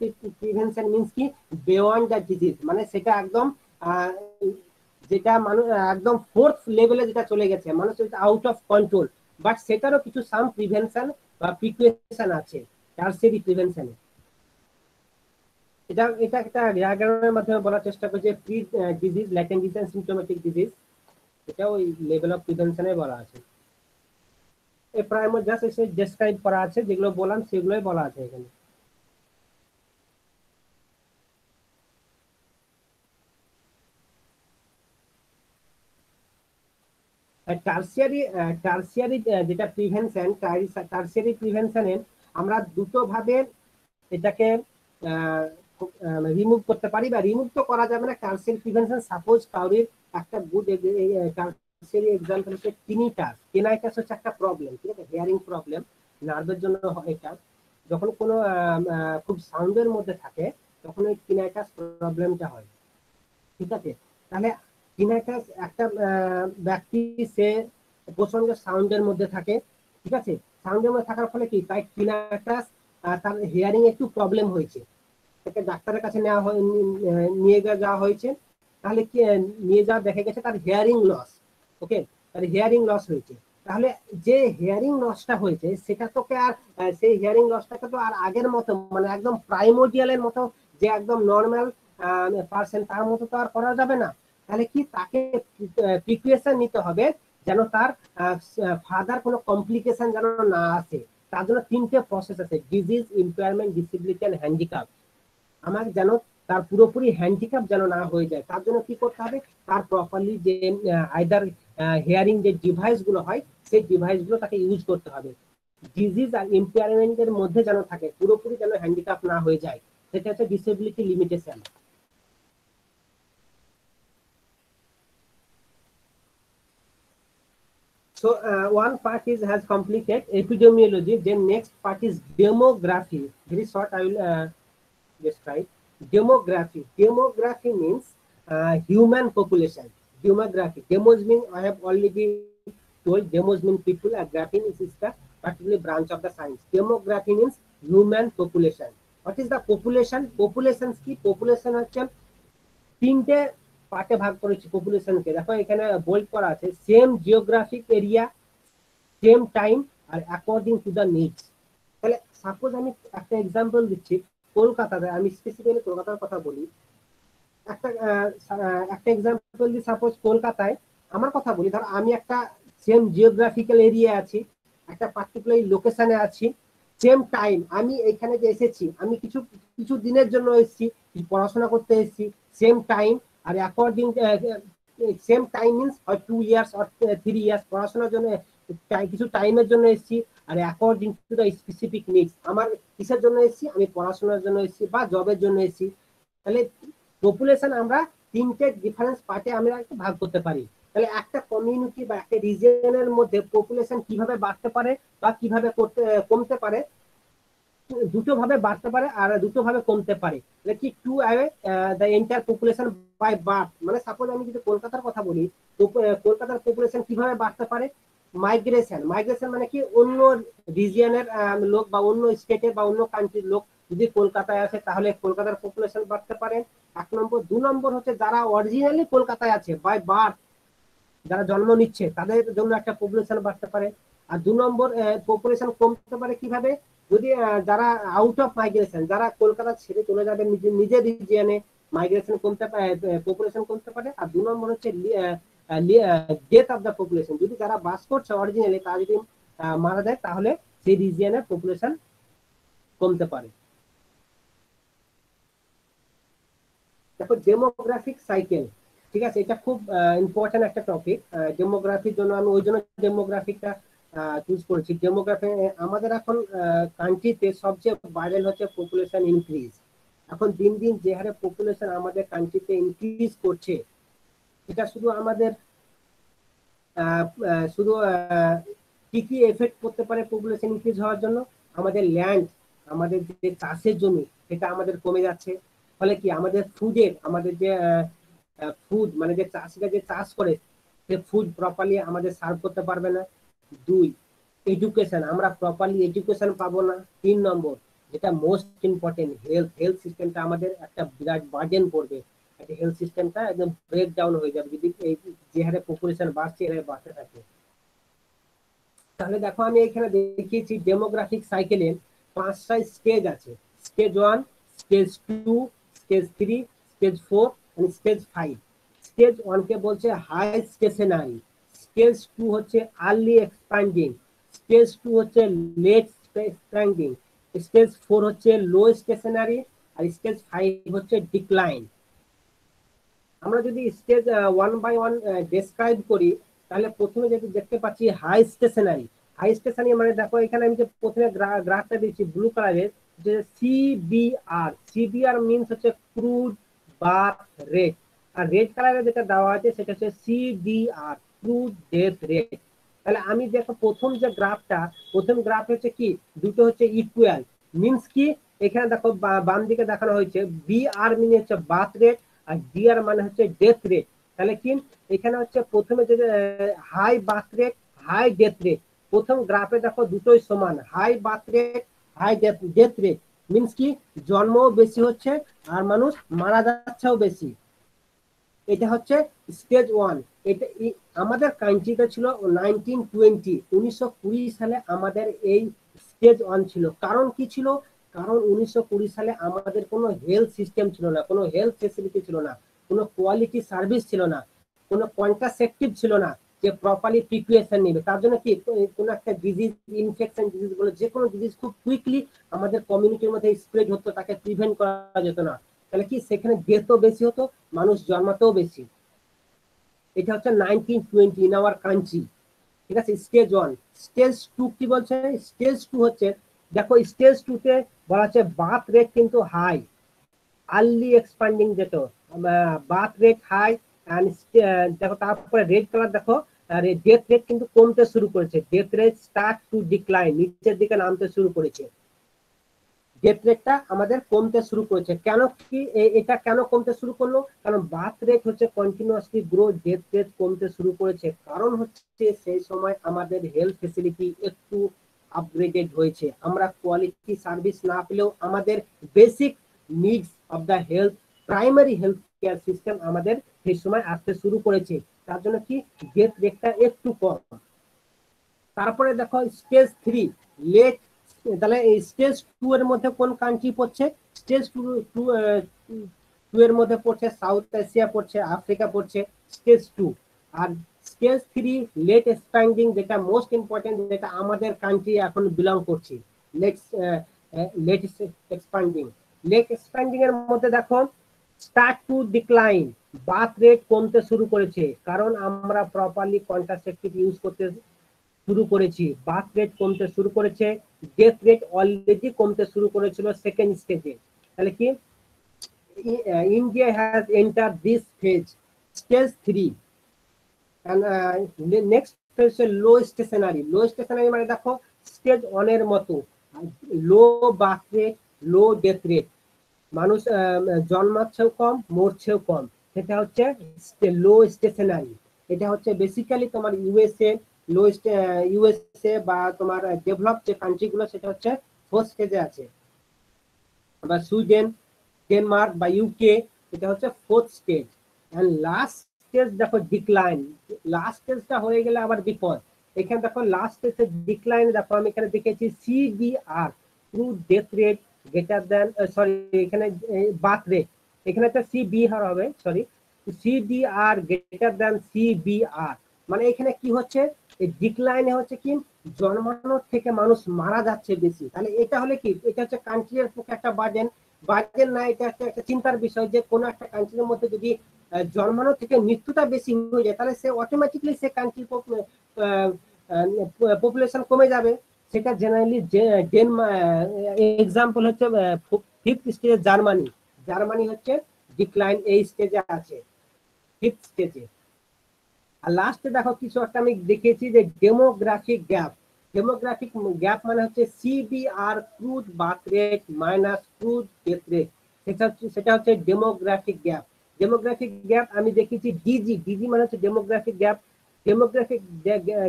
prevention means কি? বিয়ন্ড দ্য ডিজিজ, মানে সেটা একদম যেটা মানুষ একদম ফোর্থ লেভেলে যেটা চলে গেছে, মানুষ আউট অফ কন্ট্রোল, বাট সেটারও কিছু সাম প্রিভেনশন বা প্রিকুয়েশন আছে টার্সিয়ারি প্রিভেনশনে। এটা এটা একটা ডায়াগ্রামের মাধ্যমে বলার চেষ্টা করছে, pre disease, latent disease and symptomatic disease, এটা ওই লেভেল অফ প্রিভেনশনে বলা আছে। এই প্রাইমারি জাস্ট এসে ডেসক্রাইব করা আছে, যেগুলো বললাম সেগুলোই বলা আছে এখানে। টার্সিয়ারি টার্সিয়ারি যেটা প্রিভেনশন, টার্সিয়ারি প্রিভেনশনে আমরা দুটো ভাবে এটাকে রিমুভ করতে পারি, বা রিমুভ তো করা যাবে না টার্সিয়ারি প্রিভেনশন। সাপোজ কাউরির একটা গুড টার্সিয়ারি এক্সাম্পল হচ্ছে টিনিটাস। টিনাইটাস হচ্ছে একটা প্রবলেম, ঠিক আছে, হিয়ারিং প্রবলেম, নার্ভের জন্য হয় এটা। যখন কোনো খুব সাউন্ডের মধ্যে থাকে তখন ওই টিনাইটাস প্রবলেমটা হয়, ঠিক আছে। তাহলে টিনাইটাস একটা ব্যক্তি সে প্রচন্ড সাউন্ডের মধ্যে থাকে, ঠিক আছে, সাউন্ডের মধ্যে থাকার ফলে কি তাই টিনাইটাস তার হিয়ারিং একটু প্রবলেম হয়েছে, তাকে ডাক্তারের কাছে নিয়ে যাওয়া হয়েছে। তাহলে কি নিয়ে যাওয়া দেখা গেছে তার হিয়ারিং লস, ওকে, তার হিয়ারিং লস হয়েছে। তাহলে যে হিয়ারিং লসটা হয়েছে সেটা তোকে আর সেই হিয়ারিং লসটাকে তো আর আগের মতো মানে একদম প্রাইমোডিয়ালের মতো যে একদম নর্মাল পার্সন তার মতো তো আর করা যাবে না। তাহলে কি তাকে প্রিপারেশন নিতে হবে যেন তার ফার্দার কোনো কমপ্লিকেশন যেন না আসে। তার জন্য তিনটে প্রসেস আছে, disease, impairment, disability and handicap. আমার যেন তার পুরোপুরি হ্যান্ডিক্যাপ যেন না হয়ে যায়, তার জন্য কি করতে হবে, তার প্রপারলি যে আইদার হিয়ারিং যে ডিভাইস গুলো হয় সেই ডিভাইস গুলো তাকে ইউজ করতে হবে। ডিজিজ আর ইম্পেয়ারমেন্টের মধ্যে যেন থাকে, পুরোপুরি যেন হ্যান্ডিক্যাপ না হয়ে যায়, সেটা হচ্ছে disability limitation. So one part is has completed epidemiology. Then next part is demography. Very short, I will describe. Demography. Demography means human population. Demography. Demos mean I have already told. Demos mean people. Graphy is the particular branch of the science. Demography means human population. What is the population? Population কি? Population হচ্ছে তিনটে পার্টে ভাগ করেছি পপুলেশনকে। দেখো এখানে bold করা আছে, same geographic area, same time, আর অ্যাকর্ডিং টু দ্য নিডস। তাহলে সাপোজ আমি একটা এক্সাম্পল দিচ্ছি, কলকাতাতে, আমি স্পেসিফিক্যালি কলকাতার কথা বলি। একটা এক্সাম্পল দিই, সাপোজ কলকাতায় আমার কথা বলি, ধর আমি একটা সেম জিওগ্রাফিক্যাল এরিয়া আছি, একটা পার্টিকুলার লোকেশনে আছি, সেম টাইম আমি এখানে যে এসেছি, আমি কিছু কিছু দিনের জন্য এসেছি, পড়াশোনা করতে এসেছি, সেম টাইম, আর অ্যাকর্ডিং সেম টাইম মিনস হয় 2 ইয়ার্স অর 3 ইয়ার্স পড়াশোনার জন্য কিছু টাইমের জন্য এসেছি, আর according to the specific needs আমার কিসের জন্য এসেছি, আমি পড়াশোনার জন্য এসেছি বা জবের জন্য এসেছি। তাহলে পপুলেশন আমরা তিনটে ডিফারেন্স পার্টে আমরা ভাগ করতে পারি। তাহলে একটা কমিউনিটি বা একটা রিজিয়নের মধ্যে পপুলেশন কিভাবে বাড়তে পারে বা কিভাবে কমতে পারে, দুটো ভাবে বাড়তে পারে আর দুটো ভাবে কমতে পারে। কি to the entire population by birth, মানে সাপোজ আমি যদি কলকাতার কথা বলি, তো কলকাতার পপুলেশন কিভাবে বাড়তে পারে, মাইগ্রেশন। মাইগ্রেশন মানে কি অন্য রিজিয়নের লোক বা অন্য স্টেটের বা অন্য কান্ট্রির লোক যদি কলকাতায় আসে তাহলে কলকাতার পপুলেশন বাড়তে পারে, 1 নম্বর। 2 নম্বর হচ্ছে যারা অরিজিনালি কলকাতায় আছে বাই বার্থ, যারা জন্ম নিচ্ছে তাদের জন্য একটা পপুলেশন বাড়তে পারে। আর 2 নম্বর পপুলেশন কমতে পারে কিভাবে, যদি যারা আউট অফ মাইগ্রেশন, যারা কলকাতা ছেড়ে চলে যাবে নিজের রিজিয়নে, মাইগ্রেশন কমতে পারে, পপুলেশন কমতে পারে। আর 2 নম্বর হচ্ছে ডেথ অফ দ্য পপুলেশন, যদি যারা বাস করছে অরিজিনালি তারা যদি মারা যায় তাহলে সেই রিজিয়নের পপুলেশন কমতে পারে। দেখো ডেমোগ্রাফিক সাইকেল, ঠিক আছে, এটা খুব ইম্পর্টেন্ট একটা টপিক। ডেমোগ্রাফির জন্য আমি ওই জন্য ডেমোগ্রাফিকটা চুজ করেছি। ডেমোগ্রাফি আমাদের এখন কান্ট্রিতে সবচেয়ে ভাইরাল হচ্ছে পপুলেশন ইনক্রিজ। এখন দিন দিন যে হারে পপুলেশন আমাদের কান্ট্রিতে ইনক্রিজ করছে, এটা শুধু আমাদের শুধু কি কি এফেক্ট করতে পারে পপুলেশন ইনক্রিজ হওয়ার জন্য, আমাদের ল্যান্ড, আমাদের যে চাষের জমি সেটা আমাদের কমে যাচ্ছে। ফলে কি আমাদের ফুডের, আমাদের যে ফুড মানে যে চাষিরা যে চাষ করে সে ফুড প্রপারলি আমাদের সার্ভ করতে পারবে না। 2, এডুকেশন, আমরা প্রপারলি এডুকেশন পাবো না। 3 নম্বর যেটা মোস্ট ইম্পর্টেন্ট, হেলথ সিস্টেমটা আমাদের একটা বিরাট বার্ডেন পড়বে, একটা হেলথ সিস্টেমটা একদম ব্রেক ডাউন হয়ে যাবে যদি এই যে হারে পপুলেশন বাড়ছে এর বাড়তে থাকে। তাহলে দেখো আমি এখানে দেখিয়েছি ডেমোগ্রাফিক সাইকেলে 5টা স্টেজ আছে। স্টেজ 1, স্টেজ 2, স্টেজ 3, স্টেজ 4 এবং স্টেজ 5। স্টেজ 1 কে বলছে হাই স্টেশনারি, স্টেজ 2 হচ্ছে আর্লি এক্সপ্যান্ডিং, স্টেজ 2 হচ্ছে লেট এক্সপ্যান্ডিং, স্টেজ 4 হচ্ছে লো স্টেশনারি, আর স্টেজ 5 হচ্ছে ডিক্লাইন। আমরা যদি স্টেজ 1 বাই 1 ডেসক্রাইব করি, তাহলে প্রথমে যেটা দেখতে পাচ্ছি হাই স্টেশনারি, হাই স্টেশনারি মানে দেখো এখানে আমি যে প্রথমে গ্রাফটা দিয়েছি ব্লু কালারের, যে সিবিআর, সিবিআর মিনস হচ্ছে ক্রুড বার্থ রেট, আর রেড কালারে যেটা দেওয়া আছে সেটা হচ্ছে সিডিআর, ক্রুড ডেথ রেট। তাহলে আমি দেখো প্রথম যে গ্রাফটা, প্রথম গ্রাফ হচ্ছে কি দুটো হচ্ছে ইকুয়াল, মিনস কি এখানে দেখো বাম দিকে দেখানো হয়েছে বিআর মানে হচ্ছে বার্থ রেট আর ডিআর মানে হচ্ছে ডেথ রেট। তাহলে কি এখানে হচ্ছে প্রথমে যে high birth rate high death rate, প্রথম গ্রাফে দেখো দুটোই সমান, high birth rate high death rate, means কি জন্মও বেশি হচ্ছে আর মানুষ মারা যাচ্ছেও বেশি। এটা হচ্ছে স্টেজ 1। এটা আমাদের কান্ট্রিতে ছিল 1920, 1920 সালে আমাদের এই স্টেজ 1 ছিল। কারণ কি ছিল? কারণ 1920 সালে আমাদের কোনো হেলথ সিস্টেম ছিল না, কোনো হেলথ ফেসিলিটি ছিল না, কোনো কোয়ালিটি সার্ভিস ছিল না, কোনো কন্ট্রাসেপটিভ ছিল না যে প্রপারলি প্রিকুয়েশন নেবে। তার জন্য কি কোনো একটা ডিজিজ, ইনফেকশন ডিজিজ বলে যে কোনো ডিজিজ খুব কুইকলি আমাদের কমিউনিটির মধ্যে স্প্রেড হতো, তাকে প্রিভেন্ট করা যেত না। তাহলে কি সেখানে ডেথও বেশি হতো, মানুষ জন্মাতেও বেশি। এটা হচ্ছে 1920 ইন আওয়ার কান্ট্রি, ঠিক আছে, স্টেজ 1। স্টেজ 2 কি বলছে? স্টেজ 2 হচ্ছে দেখো স্টেজ 2 তে বলা হচ্ছে বার্থ রেট কিন্তু হাই, আর্লি এক্সপ্যান্ডিং, যেটা বার্থ রেট হাই এন্ড দেখো তারপরে রেড কালার দেখো ডেথ রেট কিন্তু কমতে শুরু করেছে, death rate start to decline, নিচের দিকে নামতে শুরু করেছে, ডেথ রেটটা আমাদের কমতে শুরু করেছে। কেন কি এটা কেন কমতে শুরু করলো? কারণ বার্থ রেট হচ্ছে কন্টিনিউয়াসলি গ্রো, ডেথ রেট কমতে শুরু করেছে। কারণ হচ্ছে সেই সময় আমাদের হেলথ ফেসিলিটি একটু আপগ্রেডেড হয়েছে, আমরা কোয়ালিটি সার্ভিস না পেলেও আমাদের basic needs of the health, primary health care system আমাদের সেই সময় আসতে শুরু করেছে। তার জন্য কি ডেথ রেটটা একটু কম। তারপরে দেখো স্টেজ 3 লেট, তাহলে এই স্টেজ 2 এর মধ্যে কোন কান্ট্রি পড়ছে? স্টেজ 2 এর মধ্যে পড়ছে সাউথ এশিয়া পড়ছে, আফ্রিকা পড়ছে, স্টেজ 2। আর স্টেজ 3 লেট এক্সপ্যান্ডিং, যেটা মোস্ট ইম্পর্টেন্ট, যেটা আমাদের কান্ট্রি এখন বিলং করছে, লেট এক্সপ্যান্ডিং। লেট এক্সপ্যান্ডিং এর মধ্যে দেখো start to decline, birth rate কমতে শুরু করেছে, কারণ আমরা প্রপারলি কন্ট্রাসেপটিভ ইউজ করতে শুরু করেছি, বার্থ রেট কমতে শুরু করেছে, ডেথ রেট অলরেডি কমতে শুরু করেছিল সেকেন্ড স্টেজে। তাহলে কি India has enter this phase, stage 3। Next phase হচ্ছে লো স্টেশনারি। লো স্টেশনারি মানে দেখো স্টেজ 1 এর মতো, লো বার্থ রেট, লো ডেথ রেট, মানুষ জন্মাচ্ছেও কম, মরছেও কম, সেটা হচ্ছে লো স্টেশনারি। এটা হচ্ছে বেসিক্যালি তোমার ইউএসএ বা তোমার ডেভেলপ যে কান্ট্রি গুলো সেটা হচ্ছে ফার্স্ট স্টেজে আছে, বা সুইডেন, ডেনমার্ক বা ইউকে, এটা হচ্ছে fourth stage. And last stage দেখো ডিক্লাইন, লাস্ট স্টেজটা হয়ে গেলে আবার বিপদ। এখানে দেখো লাস্ট স্টেজে ডিক্লাইন, দেখো আমি এখানে দেখেছি CDR, true death rate greater than, sorry এখানে বার্থ রেট, এখানে একটা সিবিআর হবে, sorry CDR greater than CBR, মানে এখানে কি হচ্ছে এই ডিক্লাইনে হচ্ছে কি জন্মানোর থেকে মানুষ মারা যাচ্ছে বেশি। তাহলে এটা হলে কি, এটা হচ্ছে কান্ট্রির পক্ষে একটা বার্ডেন, বার্ডেন না, এটা একটা চিন্তার বিষয় যে কোনো একটা কান্ট্রির মধ্যে যদি জন্মানো থেকে মৃত্যুটা বেশি হয়ে যায়, তাহলে সে অটোমেটিকলি সে কান্ট্রির পপুলেশন কমে যাবে। সেটা জেনারেলি এক্সাম্পল হচ্ছে ফিফথ স্টেজে জার্মানি, জার্মানি হচ্ছে ডিক্লাইন এই স্টেজে আছে, ফিফথ স্টেজে। আর লাস্টে দেখো কিছু একটা আমি দেখেছি যে ডেমোগ্রাফিক গ্যাপ, ডেমোগ্রাফিক গ্যাপ মানে হচ্ছে CBR crude birth rate minus crude death rate, সেটা হচ্ছে ডেমোগ্রাফিক গ্যাপ। ডেমোগ্রাফিক গ্যাপ আমি দেখেছি ডিজি, ডিজি মানে হচ্ছে demographic gap. Demographic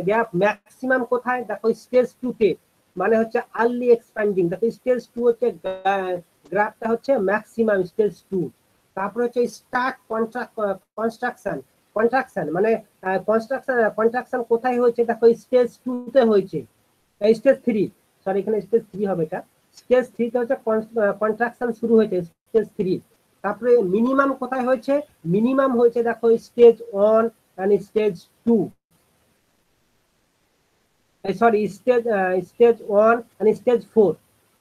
gap maximum কোথায়? দেখো স্টেজ 2 তে, মানে হচ্ছে আর্লি এক্সপ্যান্ডিং। দেখো স্টেজ 2 হচ্ছে গ্রাফটা হচ্ছে ম্যাক্সিমাম স্টেজ 2। তারপর হচ্ছে স্টার্ট কনস্ট্রাকশন, কন্ট্রাকশন মানে কন্ট্রাকশন কোথায় হয়েছে? দেখো স্টেজ 2 তে হয়েছে, স্টেজ 3, সরি এখানে স্টেজ 3 হবে, এটা স্টেজ 3 তে হচ্ছে কন্ট্রাকশন শুরু হয়েছে, স্টেজ 3। তারপরে মিনিমাম কোথায় হয়েছে? মিনিমাম হয়েছে দেখো stage 1 end stage 2, sorry stage 1 end stage 4,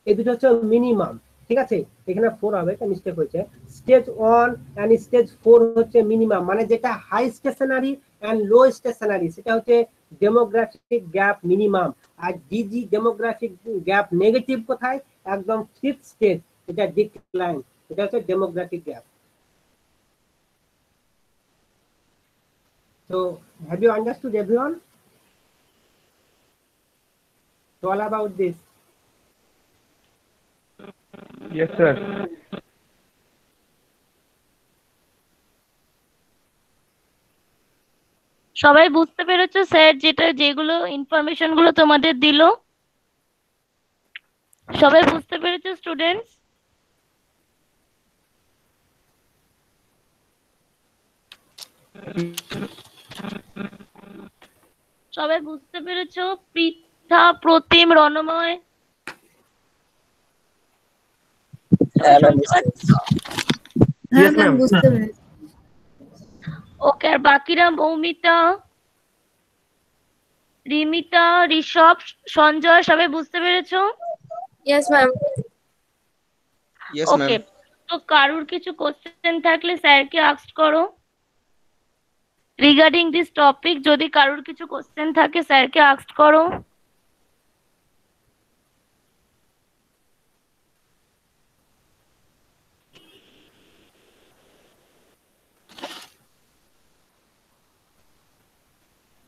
এই দুটো হচ্ছে মিনিমাম, ঠিক আছে, এখানে 4 হবে, এটা মিস্টেক হয়েছে। স্টেজ 1 এন্ড স্টেজ 4 হচ্ছে মিনিমাম, মানে যেটা high stationary and low stationary, সেটা হচ্ছে ডেমোগ্রাফিক গ্যাপ মিনিমাম। আর ডিজি ডেমোগ্রাফিক গ্যাপ নেগেটিভ কোথায়, একদম ফিফথ স্টেজ, এটা ডিক্লাইন, এটা হচ্ছে demographic gap. So have you understood everyone? So all about this. Yes, sir. সবাই বুঝতে পেরেছো স্যার যেগুলো ইনফরমেশন গুলো তোমাদের দিল? সবাই বুঝতে পেরেছো স্টুডেন্টস? সবাই বুঝতে পেরেছো? পৃথা, প্রতিম, রণময়? হ্যাঁ ম্যাম, হ্যাঁ ম্যাম, বুঝতে পেরেছি। ওকে, আর বাকিরা? মৌমিতা, রিমিতা, ঋষভ, সঞ্জয়, সবাই বুঝতে পেরেছো? Yes ma'am. ওকে, তো কারুর কিছু কোশ্চেন থাকলে স্যারকে আস্ক করো রিগার্ডিং দিস টপিক। যদি কারুর কিছু কোশ্চেন থাকে স্যারকে আস্ক করো।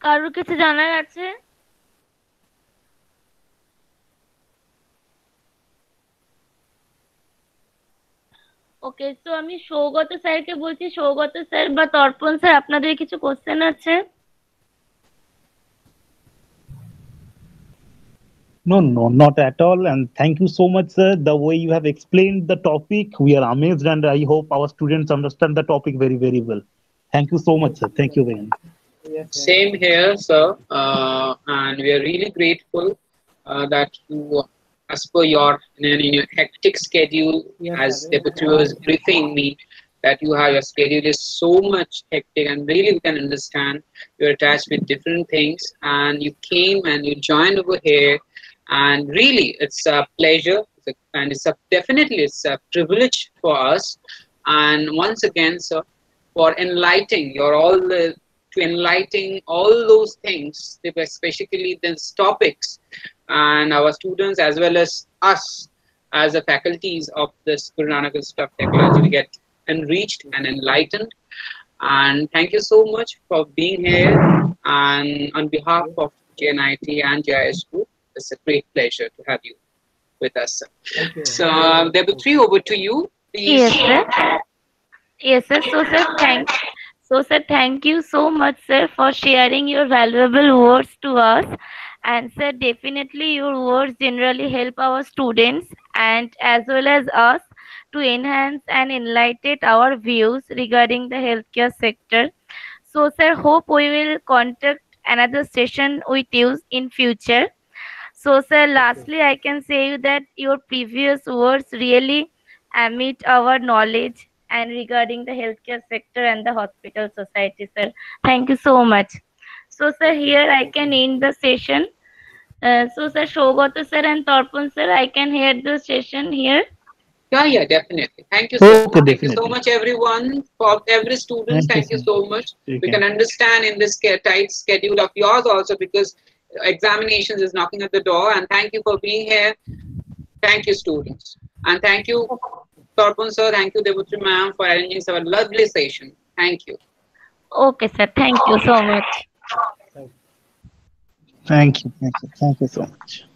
কারুর কিছু জানার আছে? ওকে, তো আমি সৌগত স্যারকে বলছি। সৌগত স্যার বা তর্পণ স্যার, আপনাদের কিছু কোশ্চেন আছে? No, no, not at all. And thank you so much, sir. The way you have explained the topic, we are amazed, and I hope our students understand the topic very, very well. Thank you so much, sir. Thank you very much. Yes, sir. Same here, sir. And we are really grateful that you, as per your in your hectic schedule, Yes, as sir. Deputy was briefing me, that you have your schedule is so much hectic, and really we can understand you're attached with different things, and you came and you joined over here, and really it's a pleasure, and definitely it's a privilege for us. And once again, sir, for enlightening your all the to enlightening all those things, especially these topics, and our students as well as us as the faculties of this Guru Nanak Institute of Technology to get enriched and enlightened. And thank you so much for being here. And on behalf of JNIT and JIS Group, it's a great pleasure to have you with us, sir. Thank you. So, Debutri, over to you, please. Yes, sir. Yes, sir. So, sir, thank you so much, sir, for sharing your valuable words to us. And, sir, definitely your words generally help our students and as well as us to enhance and enlighten our views regarding the healthcare sector. So, sir, hope we will conduct another session with you in future. So, sir, lastly, I can say you that your previous words really amid our knowledge and regarding the healthcare sector and the hospital society, sir. Thank you so much. So, sir, here I can end the session. So, sir, Shogata sir and Torpon sir, I can hear the session here. Yeah, definitely. Thank you so Okay, much. Thank you so definitely. much, everyone, for every student. Thank you sir. so much. You We can understand in this tight schedule of yours also, because examinations is knocking at the door. And thank you for being here. Thank you, students. And thank you, Torpon sir. Thank you, Devutri ma'am, for arranging such a lovely session. Thank you. Okay, sir. Thank you so much. Thank you. Thank you so much.